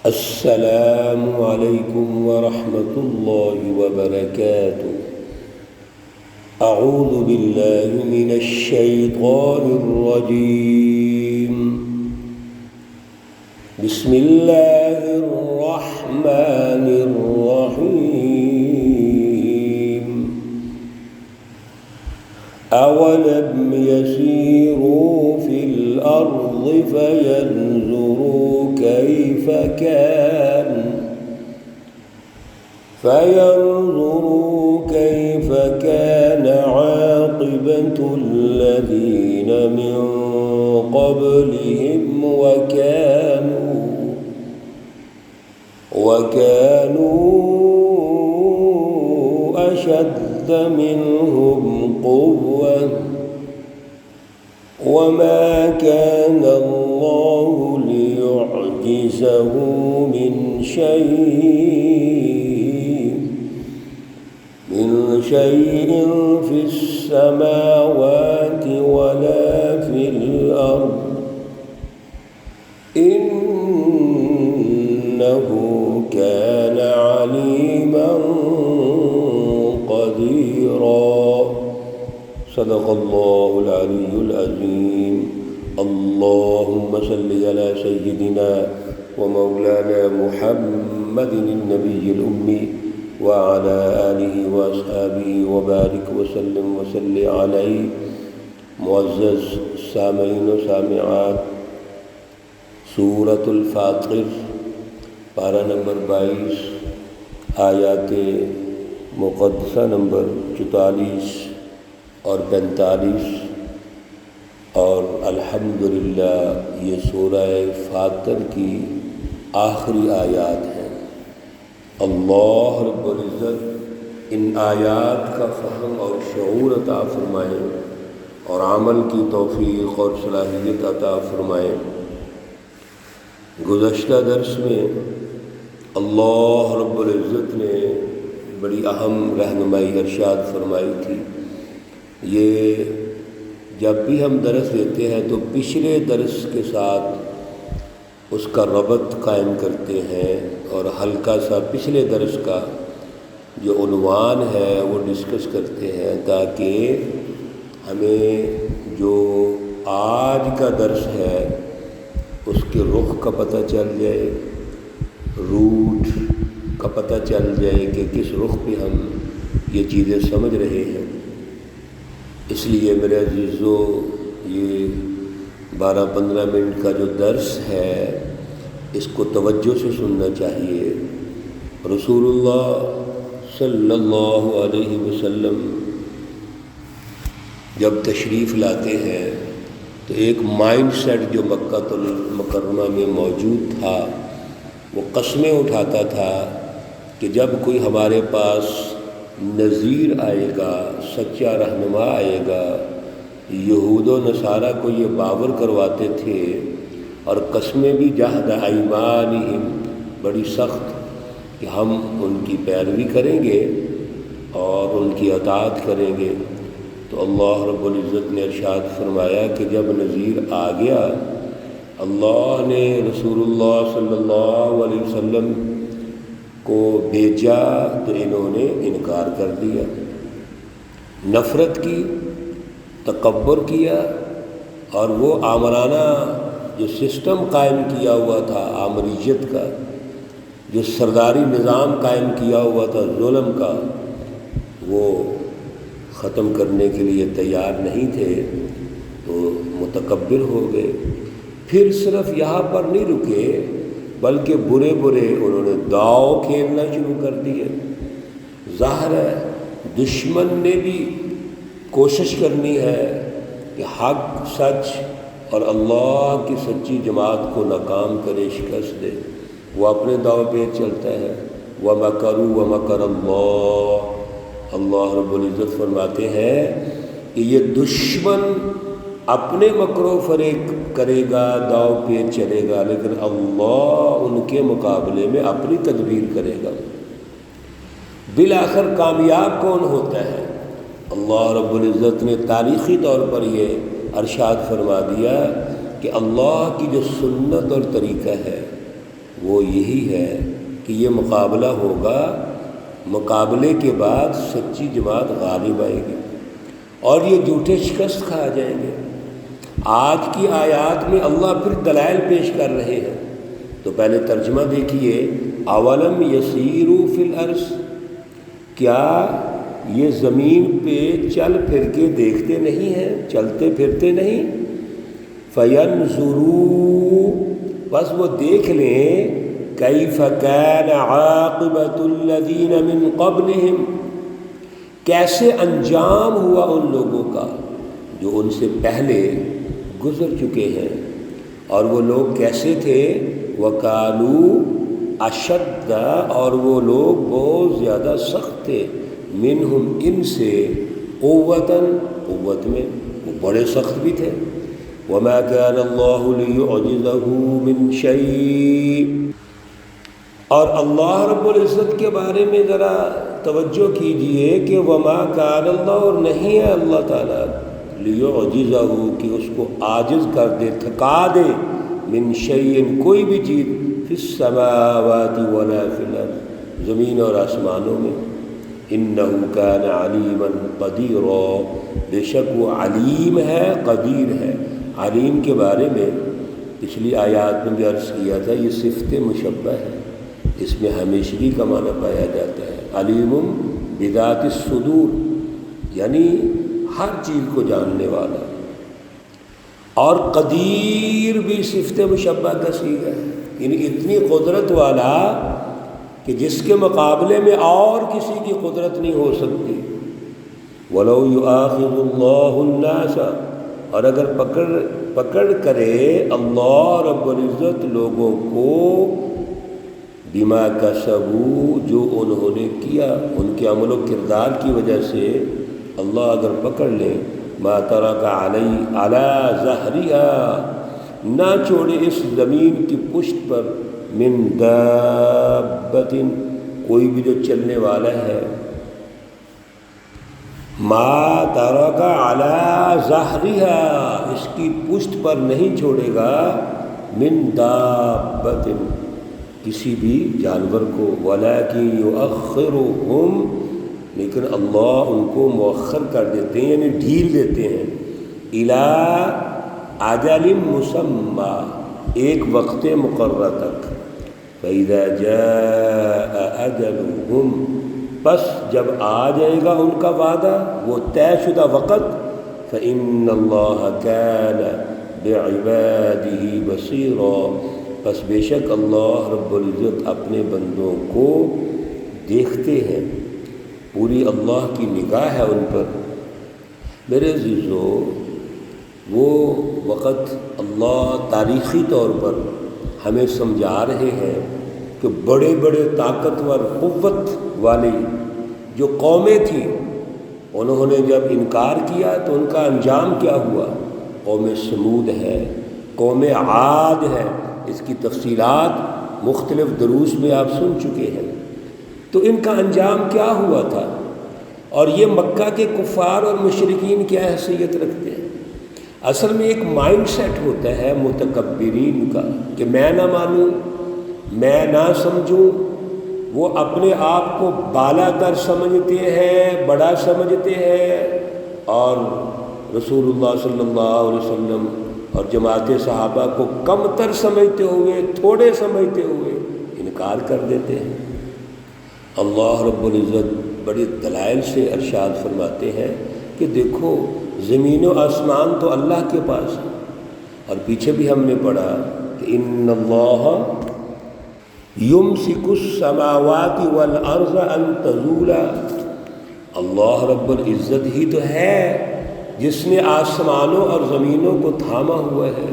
السلام علیکم ورحمۃ اللہ وبرکاتہ۔ اعوذ باللہ من الشیطان الرجیم، بسم اللہ الرحمن الرحیم۔ اولم یسیروا فی الارض فینظروا كيف كان عاقبة الذين من قبلهم وكانوا أشد منهم قوة وما كان الله ليعجزه من شيء في السماوات ولا في الأرض إنه كان عليما قديرا۔ صدق الله العلي العظيم۔ اللهم صل على سيدنا ومولانا محمد النبي الأمي وعلى آله وأصحابه وبارك وسلم وصل عليه۔ معزز سامعین و سامعات، سورۃ الفاطر پارہ نمبر 22، آیات مقدسہ نمبر 44 اور 45، اور الحمدللہ یہ سورہ فاطر کی آخری آیات ہیں۔ اللہ رب العزت ان آیات کا فہم اور شعور عطا فرمائیں اور عمل کی توفیق اور صلاحیت عطا فرمائیں۔ گزشتہ درس میں اللہ رب العزت نے بڑی اہم رہنمائی ارشاد فرمائی تھی۔ یہ جب بھی ہم درس دیتے ہیں تو پچھلے درس کے ساتھ اس کا ربط قائم کرتے ہیں اور ہلکا سا پچھلے درس کا جو عنوان ہے وہ ڈسکس کرتے ہیں، تاکہ ہمیں جو آج کا درس ہے اس کے رخ کا پتہ چل جائے، روٹ کا پتہ چل جائے کہ کس رخ پہ ہم یہ چیزیں سمجھ رہے ہیں۔ اس لیے میرے عزیزو، یہ 12-15 منٹ کا جو درس ہے اس کو توجہ سے سننا چاہیے۔ رسول اللہ صلی اللہ علیہ وسلم جب تشریف لاتے ہیں تو ایک مائنڈ سیٹ جو مکہ المکرمہ میں موجود تھا وہ قسمیں اٹھاتا تھا کہ جب کوئی ہمارے پاس نذیر آئے گا، سچا رہنما آئے گا۔ یہود و نصارہ کو یہ باور کرواتے تھے اور قسمیں بھی جہد ایمانہم، بڑی سخت، کہ ہم ان کی پیروی کریں گے اور ان کی اطاعت کریں گے۔ تو اللہ رب العزت نے ارشاد فرمایا کہ جب نذیر آ گیا، اللہ نے رسول اللہ صلی اللہ علیہ وسلم کو بھیجا تو انہوں نے انکار کر دیا، نفرت کی، تکبر کیا، اور وہ آمرانہ جو سسٹم قائم کیا ہوا تھا، آمریت کا جو سرداری نظام قائم کیا ہوا تھا ظلم کا، وہ ختم کرنے کے لیے تیار نہیں تھے، تو متکبر ہو گئے۔ پھر صرف یہاں پر نہیں رکے، بلکہ برے انہوں نے داؤ کھیلنا شروع کر دیے۔ ظاہر ہے دشمن نے بھی کوشش کرنی ہے کہ حق، سچ اور اللہ کی سچی جماعت کو ناکام کرے، شکست دے۔ وہ اپنے داؤ پہ چلتا ہے۔ وَمَكَرُوا وَمَكَرَ اللَّهُ، اللہ رب العزت فرماتے ہیں کہ یہ دشمن اپنے مکر و فریب کرے گا، داؤ پہ چلے گا، لیکن اللہ ان کے مقابلے میں اپنی تدبیر کرے گا۔ بالآخر کامیاب کون ہوتا ہے؟ اللہ رب العزت نے تاریخی طور پر یہ ارشاد فرما دیا کہ اللہ کی جو سنت اور طریقہ ہے وہ یہی ہے کہ یہ مقابلہ ہوگا، مقابلے کے بعد سچی جماعت غالب آئے گی اور یہ جھوٹے شکست کھا جائیں گے۔ آج کی آیات میں اللہ پھر دلائل پیش کر رہے ہیں، تو پہلے ترجمہ دیکھیے، اولم یسیروا فی الارض، کیا یہ زمین پہ چل پھر کے دیکھتے نہیں ہیں، چلتے پھرتے نہیں؟ فینظروا، بس وہ دیکھ لیں، کیف کان عاقبۃ الذین من قبلہم، کیسے انجام ہوا ان لوگوں کا جو ان سے پہلے گزر چکے ہیں، اور وہ لوگ کیسے تھے؟ وَكَانُوا أَشَدَّ، اور وہ لوگ بہت زیادہ سخت تھے، منہم، ان سے، قوتاً، قوت میں وہ بڑے سخت بھی تھے۔ وَمَا كَانَ اللَّهُ لِيُعْجِزَهُ مِنْ شَيْءٍ، اور اللہ رب العزت کے بارے میں ذرا توجہ کیجئے کہ وَمَا كَانَ اللَّهُ، اور نہیں ہے اللہ تعالیٰ، لِيُعْجِزَهُ، کہ اس کو عاجز کر دے، تھکا دے، من شیء، کوئی بھی چیز، فی السماوات ولا فی الارض، زمین اور آسمانوں میں، انہ کان علیما قدیرا، بے شک وہ علیم ہے، قدیر ہے۔ علیم کے بارے میں پچھلی آیات میں بھی عرض کیا تھا، یہ صفت مشبہ ہے، اس میں ہمیشگی کا معنی پایا جاتا ہے۔ علیم بذات الصدور، یعنی ہر چیز کو جاننے والا، اور قدیر بھی صفت مشبہ کا صیغہ ہے، یعنی اتنی قدرت والا کہ جس کے مقابلے میں اور کسی کی قدرت نہیں ہو سکتی۔ وَلَوْ يُؤَاخِذُ اللَّهُ النَّاسَ، اور اگر پکڑ کرے اللہ رب العزت لوگوں کو، بِمَا كَسَبُوا، جو انہوں نے کیا، ان کے عمل و کردار کی وجہ سے اللہ اگر پکڑ لے، ما ترک علی ظہرها، نہ چھوڑے اس زمین کی پشت پر، من دابۃ، کوئی بھی جو چلنے والا ہے، ما ترک علی ظہرها، اس کی پشت پر نہیں چھوڑے گا، من دابۃ، کسی بھی جانور کو، ولکن یؤخرہم، لیکن اللہ ان کو مؤخر کر دیتے ہیں، یعنی ڈھیل دیتے ہیں، الی اجل مسمى، ایک وقت مقررہ تک، فَإِذَا جَاءَ أَجَلُهُمْ، پس جب آ جائے گا ان کا وعدہ، وہ طے شدہ وقت، فَإِنَّ اللَّهَ كَانَ بِعِبَادِهِ بَصِيرًا، پس بے شک اللہ رب العزت اپنے بندوں کو دیکھتے ہیں، پوری اللہ کی نگاہ ہے ان پر۔ میرے عزیزو، وہ وقت اللہ تاریخی طور پر ہمیں سمجھا رہے ہیں کہ بڑے بڑے طاقتور قوت والی جو قومیں تھیں، انہوں نے جب انکار کیا تو ان کا انجام کیا ہوا۔ قوم سمود ہے، قوم عاد ہے، اس کی تفصیلات مختلف دروس میں آپ سن چکے ہیں۔ تو ان کا انجام کیا ہوا تھا، اور یہ مکہ کے کفار اور مشرکین کیا حیثیت رکھتے ہیں؟ اصل میں ایک مائنڈ سیٹ ہوتا ہے متکبرین کا کہ میں نہ مانوں، میں نہ سمجھوں، وہ اپنے آپ کو بالا تر سمجھتے ہیں، بڑا سمجھتے ہیں، اور رسول اللہ صلی اللہ علیہ وسلم اور جماعت صحابہ کو کم تر سمجھتے ہوئے، تھوڑے سمجھتے ہوئے انکار کر دیتے ہیں۔ اللہ رب العزت بڑے دلائل سے ارشاد فرماتے ہیں کہ دیکھو، زمین و آسمان تو اللہ کے پاس ہے، اور پیچھے بھی ہم نے پڑھا کہ ان اللہ یمسک السماوات والارض ان تزولا، اللہ رب العزت ہی تو ہے جس نے آسمانوں اور زمینوں کو تھاما ہوا ہے،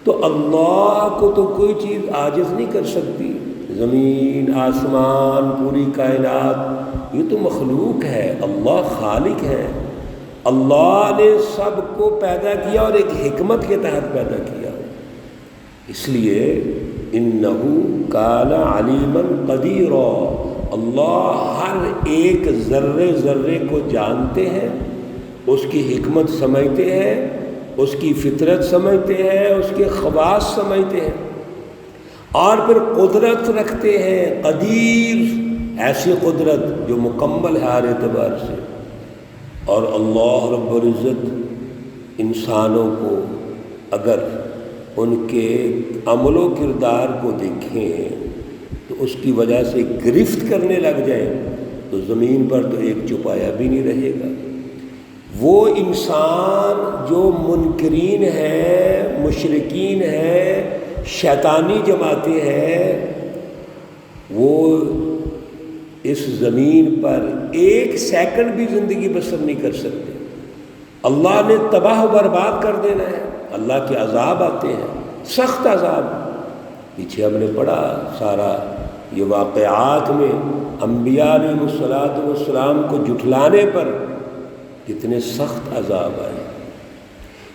تو اللہ کو تو کوئی چیز عاجز نہیں کر سکتی۔ زمین، آسمان، پوری کائنات، یہ تو مخلوق ہے، اللہ خالق ہے، اللہ نے سب کو پیدا کیا اور ایک حکمت کے تحت پیدا کیا، اس لیے انہ کان علیما قدیرا، اللہ ہر ایک ذرے ذرے کو جانتے ہیں، اس کی حکمت سمجھتے ہیں، اس کی فطرت سمجھتے ہیں، اس کے خواص سمجھتے ہیں۔ اور پھر قدرت رکھتے ہیں قدیر، ایسی قدرت جو مکمل ہے ہر اعتبار سے۔ اور اللہ رب العزت انسانوں کو اگر ان کے عمل و کردار کو دیکھیں تو اس کی وجہ سے گرفت کرنے لگ جائیں تو زمین پر تو ایک چوپایا بھی نہیں رہے گا۔ وہ انسان جو منکرین ہیں، مشرکین ہیں، شیطانی جماعتیں ہیں، وہ اس زمین پر ایک سیکنڈ بھی زندگی بسر نہیں کر سکتے۔ اللہ نے تباہ و برباد کر دینا ہے، اللہ کے عذاب آتے ہیں، سخت عذاب۔ پیچھے ہم نے پڑھا سارا یہ واقعات میں انبیاء علیہ السلام کو جھٹلانے پر کتنے سخت عذاب آئے۔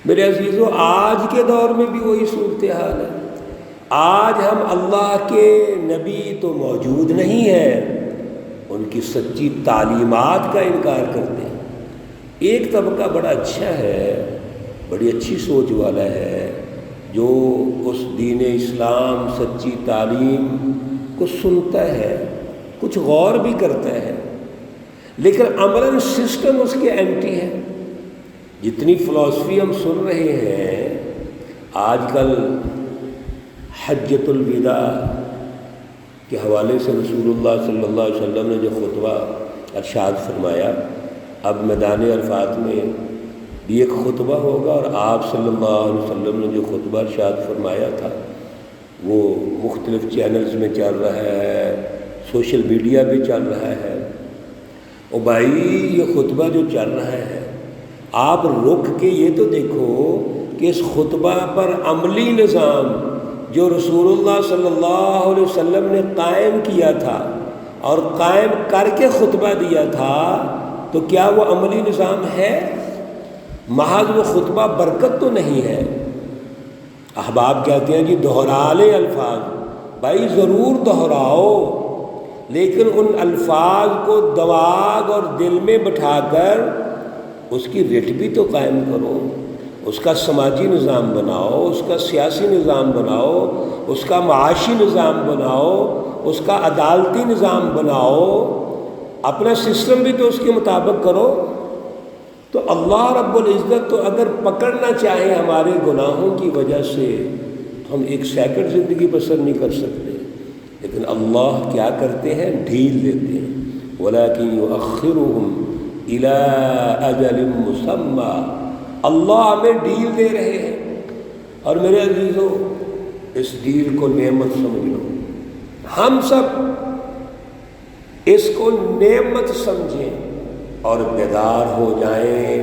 میرے عزیزو، آج کے دور میں بھی وہی صورتحال ہے۔ آج ہم اللہ کے نبی تو موجود نہیں ہیں، ان کی سچی تعلیمات کا انکار کرتے ہیں۔ ایک طبقہ بڑا اچھا ہے، بڑی اچھی سوچ والا ہے، جو اس دین اسلام سچی تعلیم کو سنتا ہے، کچھ غور بھی کرتا ہے، لیکن عملاً سسٹم اس کے اینٹی ہے۔ جتنی فلسفی ہم سن رہے ہیں آج کل، حجۃ الوداع کے حوالے سے رسول اللہ صلی اللہ علیہ وسلم نے جو خطبہ ارشاد فرمایا، اب میدان عرفات میں بھی ایک خطبہ ہوگا، اور آپ صلی اللہ علیہ وسلم نے جو خطبہ ارشاد فرمایا تھا وہ مختلف چینلز میں چل رہا ہے، سوشل میڈیا بھی چل رہا ہے۔ او بھائی، یہ خطبہ جو چل رہا ہے، آپ رک کے یہ تو دیکھو کہ اس خطبہ پر عملی نظام جو رسول اللہ صلی اللہ علیہ وسلم نے قائم کیا تھا اور قائم کر کے خطبہ دیا تھا، تو کیا وہ عملی نظام ہے؟ محض وہ خطبہ برکت تو نہیں ہے۔ احباب کہتے ہیں جی دہرا لے الفاظ، بھائی ضرور دہراؤ، لیکن ان الفاظ کو دماغ اور دل میں بٹھا کر اس کی رٹ بھی تو قائم کرو، اس کا سماجی نظام بناؤ، اس کا سیاسی نظام بناؤ، اس کا معاشی نظام بناؤ، اس کا عدالتی نظام بناؤ، اپنا سسٹم بھی تو اس کے مطابق کرو۔ تو اللہ رب العزت تو اگر پکڑنا چاہے ہمارے گناہوں کی وجہ سے تو ہم ایک سیکنڈ زندگی بسر نہیں کر سکتے، لیکن اللہ کیا کرتے ہیں؟ ڈھیل دیتے ہیں۔ وَلَٰكِن يُؤَخِّرُهُمْ إِلَىٰ أَجَلٍ مُّسَمًّى، اللہ ہمیں ڈیل دے رہے ہیں، اور میرے عزیزو اس ڈیل کو نعمت سمجھ لو۔ ہم سب اس کو نعمت سمجھیں اور بیدار ہو جائیں۔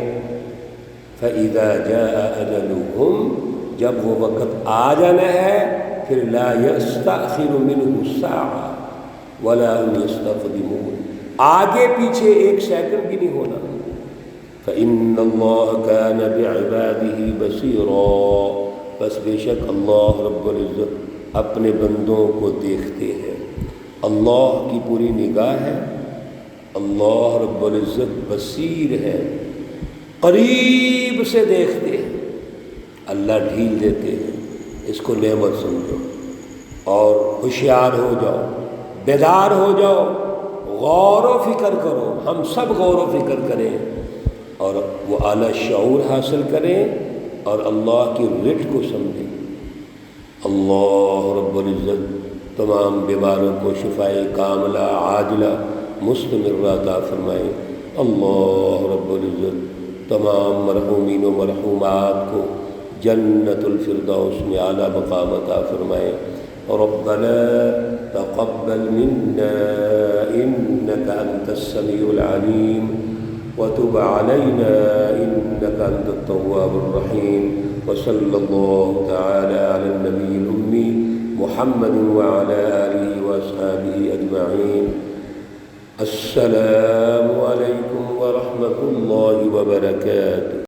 فَإِذَا جَاءَ أَجَلُهُمْ، جب وہ وقت آ جانا ہے پھر لَا يَسْتَأْخِرُ مِنْهُ سَاعَةً وَلَا هُمْ يَسْتَقْدِمُونَ، آگے پیچھے ایک سیکنڈ بھی نہیں ہونا۔ فَإِنَّ اللَّهَ كَانَ بِعِبَادِهِ بَصِيرًا، بس بے شک اللہ رب العزت اپنے بندوں کو دیکھتے ہیں۔ اللہ کی پوری نگاہ ہے، اللہ رب العزت بصیر ہے، قریب سے دیکھتے ہیں۔ اللہ ڈھیل دیتے ہیں، اس کو نعمت سمجھو اور ہوشیار ہو جاؤ، بیدار ہو جاؤ، غور و فکر کرو۔ ہم سب غور و فکر کریں اور وہ اعلیٰ شعور حاصل کریں اور اللہ کی رٹ کو سمجھیں۔ اللہ رب العزت تمام بیماروں کو شفائے کاملہ عاجلہ مستمرہ عطا فرمائے۔ اللہ رب العزت تمام مرحومین و مرحومات کو جنت الفردوس میں اعلیٰ مقام عطا فرمائے۔ ربنا تقبل منا انك انت السميع العليم وتب علينا انك انت التواب الرحيم، وصلى الله تعالى على النبي الأمي محمد وعلى آله وأصحابه أجمعين۔ السلام عليكم ورحمة الله وبركاته۔